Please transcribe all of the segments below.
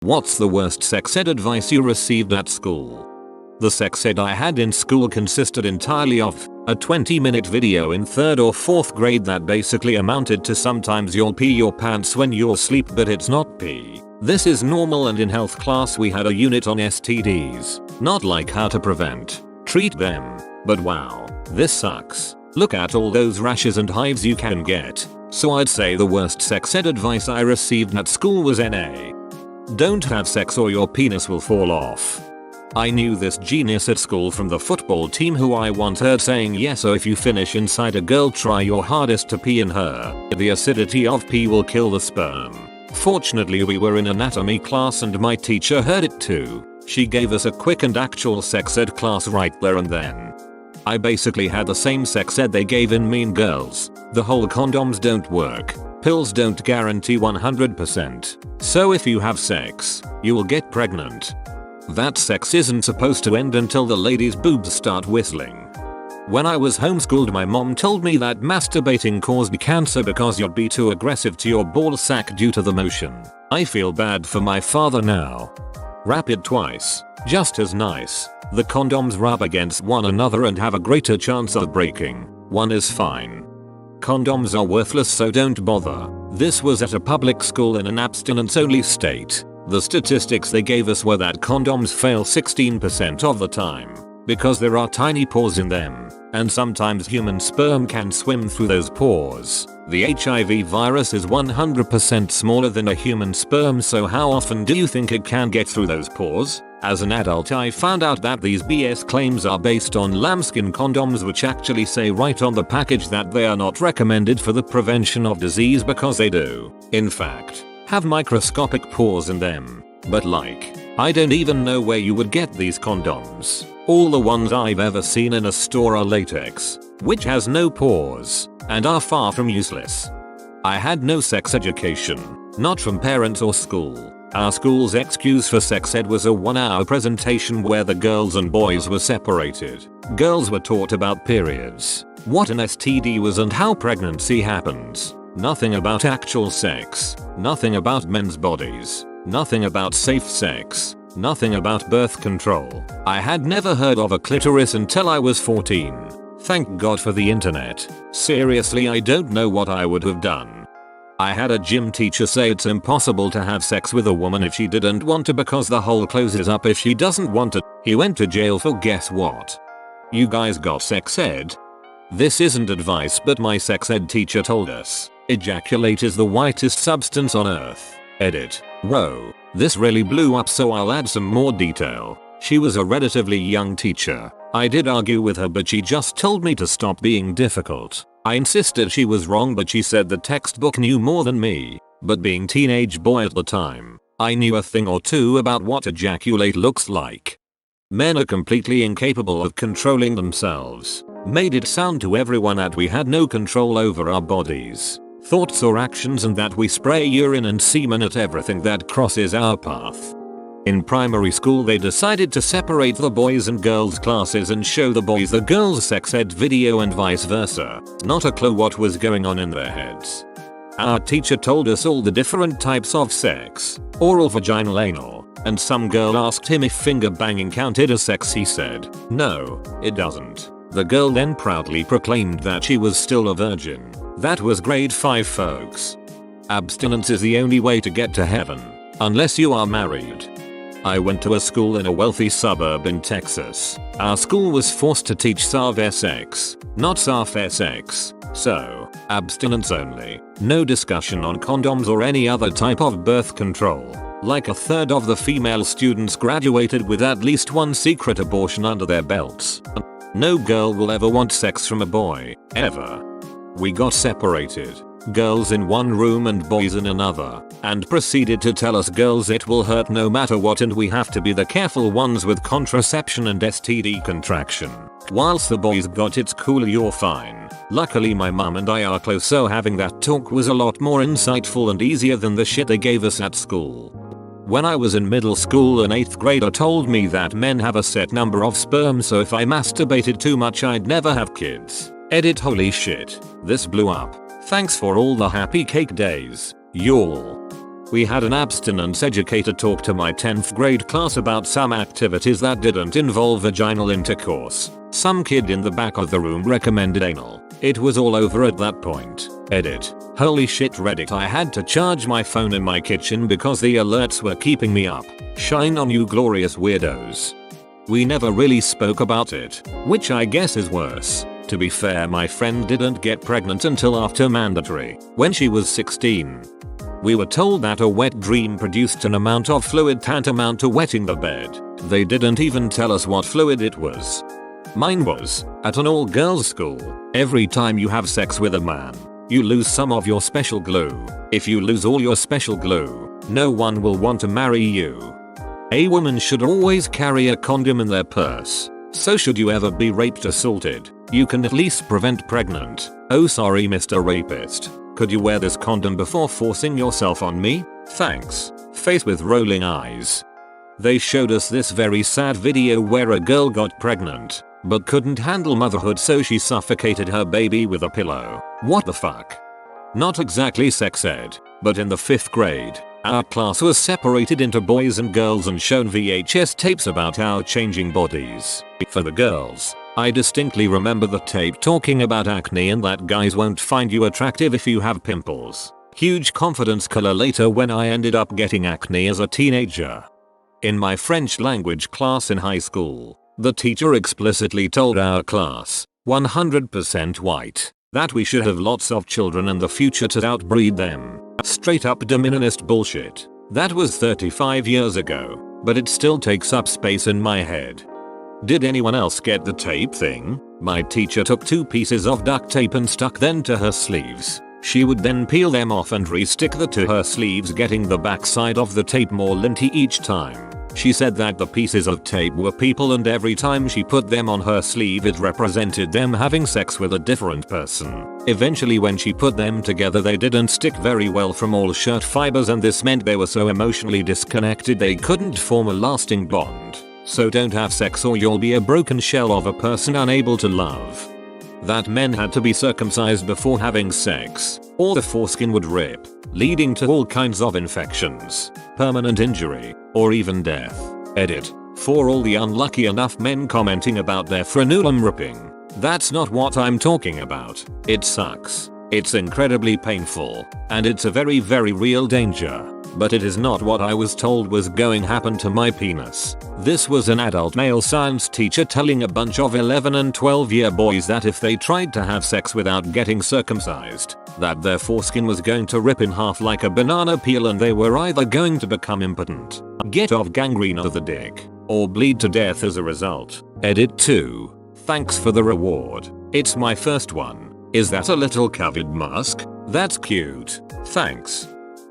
What's the worst sex ed advice you received at school? The sex ed I had in school consisted entirely of a 20-minute video in 3rd or 4th grade that basically amounted to sometimes you'll pee your pants when you're asleep but it's not pee. This is normal, and in health class we had a unit on STDs. Not like how to prevent, treat them, but wow, this sucks. Look at all those rashes and hives you can get. So I'd say the worst sex ed advice I received at school was NA. Don't have sex or your penis will fall off. I knew this genius at school from the football team who I once heard saying, yes, so if you finish inside a girl, try your hardest to pee in her. The acidity of pee will kill the sperm. Fortunately we were in anatomy class and my teacher heard it too. She gave us a quick and actual sex ed class right there and then. I basically had the same sex ed they gave in Mean Girls. The whole condoms don't work. Pills don't guarantee 100%. So if you have sex, you will get pregnant. That sex isn't supposed to end until the lady's boobs start whistling. When I was homeschooled, my mom told me that masturbating caused cancer because you'd be too aggressive to your ball sack due to the motion. I feel bad for my father now. Wrap it twice, just as nice. The condoms rub against one another and have a greater chance of breaking. One is fine. Condoms are worthless, so don't bother. This was at a public school in an abstinence-only state. The statistics they gave us were that condoms fail 16% of the time because there are tiny pores in them, and sometimes human sperm can swim through those pores. The HIV virus is 100% smaller than a human sperm, so how often do you think it can get through those pores? As an adult, I found out that these BS claims are based on lambskin condoms, which actually say right on the package that they are not recommended for the prevention of disease because they do, in fact, have microscopic pores in them. But I don't even know where you would get these condoms. All the ones I've ever seen in a store are latex, which has no pores, and are far from useless. I had no sex education, not from parents or school. Our school's excuse for sex ed was a 1-hour presentation where the girls and boys were separated. Girls were taught about periods, what an STD was and how pregnancy happens. Nothing about actual sex, nothing about men's bodies, nothing about safe sex, nothing about birth control. I had never heard of a clitoris until I was 14. Thank God for the internet. Seriously, I don't know what I would have done. I had a gym teacher say it's impossible to have sex with a woman if she didn't want to because the hole closes up if she doesn't want it. He went to jail for guess what? You guys got sex ed? This isn't advice, but my sex ed teacher told us, ejaculate is the whitest substance on earth. Edit. Whoa. This really blew up, so I'll add some more detail. She was a relatively young teacher. I did argue with her, but she just told me to stop being difficult. I insisted she was wrong, but she said the textbook knew more than me. But being teenage boy at the time, I knew a thing or two about what ejaculate looks like. Men are completely incapable of controlling themselves. Made it sound to everyone that we had no control over our bodies, thoughts or actions, and that we spray urine and semen at everything that crosses our path. In primary school they decided to separate the boys and girls classes and show the boys the girls sex ed video and vice versa. Not a clue what was going on in their heads. Our teacher told us all the different types of sex, oral, vaginal, anal, and some girl asked him if finger banging counted as sex. He said, no, it doesn't. The girl then proudly proclaimed that she was still a virgin. That was grade 5, folks. Abstinence is the only way to get to heaven, unless you are married. I went to a school in a wealthy suburb in Texas. Our school was forced to teach SARV-SX, not SARF-SX. So, abstinence only. No discussion on condoms or any other type of birth control. Like a third of the female students graduated with at least one secret abortion under their belts. No girl will ever want sex from a boy, ever. We got separated. Girls in one room and boys in another, and proceeded to tell us girls it will hurt no matter what and we have to be the careful ones with contraception and STD contraction. Whilst the boys got it's cool, you're fine. Luckily my mum and I are close, so having that talk was a lot more insightful and easier than the shit they gave us at school. When I was in middle school, an 8th grader told me that men have a set number of sperm, so if I masturbated too much I'd never have kids. Edit. Holy shit. This blew up. Thanks for all the happy cake days, y'all. We had an abstinence educator talk to my 10th grade class about some activities that didn't involve vaginal intercourse. Some kid in the back of the room recommended anal. It was all over at that point. Edit. Holy shit Reddit, I had to charge my phone in my kitchen because the alerts were keeping me up. Shine on you glorious weirdos. We never really spoke about it, which I guess is worse. To be fair, my friend didn't get pregnant until after mandatory, when she was 16. We were told that a wet dream produced an amount of fluid tantamount to wetting the bed. They didn't even tell us what fluid it was. Mine was, at an all-girls school, every time you have sex with a man, you lose some of your special glue. If you lose all your special glue, no one will want to marry you. A woman should always carry a condom in their purse. So should you ever be raped or assaulted, you can at least prevent pregnant. Oh sorry Mr. Rapist. Could you wear this condom before forcing yourself on me? Thanks. Face with rolling eyes. They showed us this very sad video where a girl got pregnant, but couldn't handle motherhood so she suffocated her baby with a pillow. What the fuck? Not exactly sex ed, but in the 5th grade, our class was separated into boys and girls and shown VHS tapes about our changing bodies. For the girls, I distinctly remember the tape talking about acne and that guys won't find you attractive if you have pimples. Huge confidence killer later when I ended up getting acne as a teenager. In my French language class in high school, the teacher explicitly told our class, 100% white, that we should have lots of children in the future to outbreed them. Straight up dominionist bullshit. That was 35 years ago, but it still takes up space in my head. Did anyone else get the tape thing? My teacher took 2 pieces of duct tape and stuck them to her sleeves. She would then peel them off and re-stick them to her sleeves, getting the backside of the tape more linty each time. She said that the pieces of tape were people and every time she put them on her sleeve it represented them having sex with a different person. Eventually when she put them together they didn't stick very well from all shirt fibers and this meant they were so emotionally disconnected they couldn't form a lasting bond. So don't have sex or you'll be a broken shell of a person unable to love. That men had to be circumcised before having sex, or the foreskin would rip, leading to all kinds of infections, permanent injury, or even death. Edit. For all the unlucky enough men commenting about their frenulum ripping, that's not what I'm talking about. It sucks. It's incredibly painful, and it's a very real danger. But it is not what I was told was going to happen to my penis. This was an adult male science teacher telling a bunch of 11 and 12-year boys that if they tried to have sex without getting circumcised, that their foreskin was going to rip in half like a banana peel and they were either going to become impotent, get off gangrene of the dick, or bleed to death as a result. Edit 2. Thanks for the reward. It's my first one. Is that a little COVID mask? That's cute. Thanks.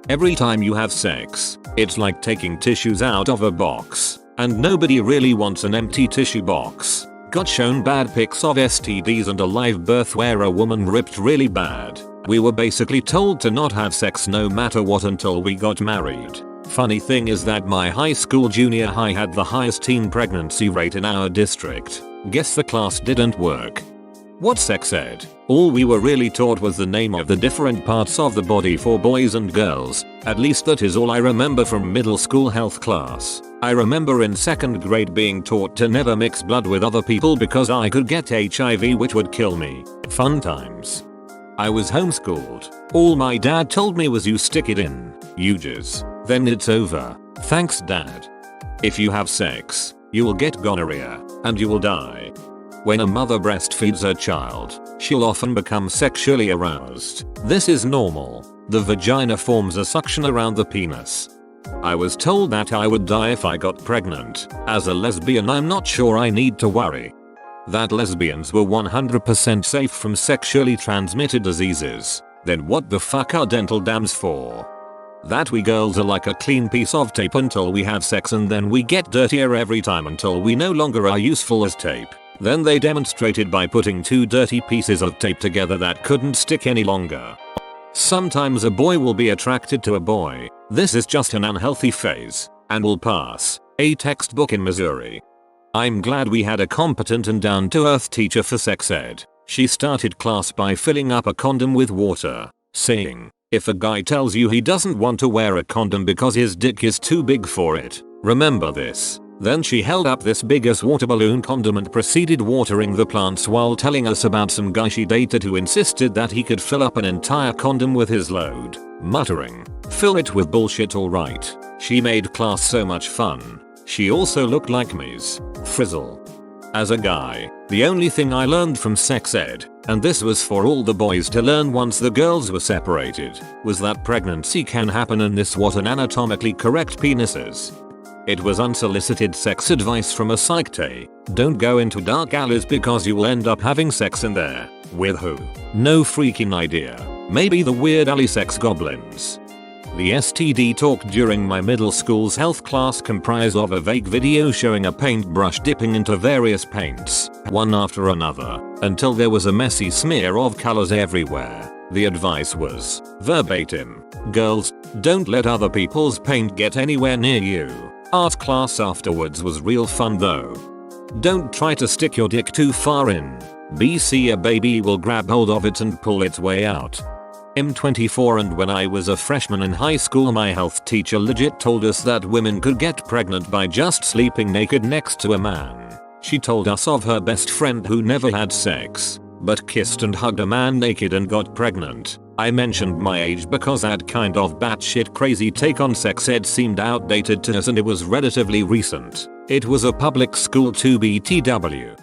Every time you have sex, it's like taking tissues out of a box, and nobody really wants an empty tissue box. Got shown bad pics of STDs and a live birth where a woman ripped really bad. We were basically told to not have sex no matter what until we got married. Funny thing is that my high school junior high had the highest teen pregnancy rate in our district. Guess the class didn't work. What sex ed? All we were really taught was the name of the different parts of the body for boys and girls. At least that is all I remember from middle school health class. I remember in 2nd grade being taught to never mix blood with other people because I could get HIV which would kill me. Fun times. I was homeschooled. All my dad told me was you stick it in, you jizz, then it's over. Thanks dad. If you have sex, you will get gonorrhea, and you will die. When a mother breastfeeds her child, she'll often become sexually aroused. This is normal. The vagina forms a suction around the penis. I was told that I would die if I got pregnant. As a lesbian, I'm not sure I need to worry. That lesbians were 100% safe from sexually transmitted diseases. Then what the fuck are dental dams for? That we girls are like a clean piece of tape until we have sex and then we get dirtier every time until we no longer are useful as tape. Then they demonstrated by putting 2 dirty pieces of tape together that couldn't stick any longer. Sometimes a boy will be attracted to a boy. This is just an unhealthy phase, and will pass. A textbook in Missouri. I'm glad we had a competent and down-to-earth teacher for sex ed. She started class by filling up a condom with water, saying, If a guy tells you he doesn't want to wear a condom because his dick is too big for it, remember this. Then she held up this biggest water balloon condom and proceeded watering the plants while telling us about some guy she dated who insisted that he could fill up an entire condom with his load, muttering, "Fill it with bullshit, alright." She made class so much fun. She also looked like Ms. Frizzle. As a guy, the only thing I learned from sex ed, and this was for all the boys to learn once the girls were separated, was that pregnancy can happen and this what an anatomically correct penis is. It was unsolicited sex advice from a psych tay. Don't go into dark alleys because you will end up having sex in there. With who? No freaking idea. Maybe the weird alley sex goblins. The STD talk during my middle school's health class comprised of a vague video showing a paintbrush dipping into various paints, one after another, until there was a messy smear of colors everywhere. The advice was, verbatim, "Girls, don't let other people's paint get anywhere near you." Art class afterwards was real fun though. Don't try to stick your dick too far in. BC a baby will grab hold of it and pull its way out. I'm 24 and when I was a freshman in high school my health teacher legit told us that women could get pregnant by just sleeping naked next to a man. She told us of her best friend who never had sex, but kissed and hugged a man naked and got pregnant. I mentioned my age because that kind of batshit crazy take on sex ed seemed outdated to us and it was relatively recent. It was a public school 2 BTW.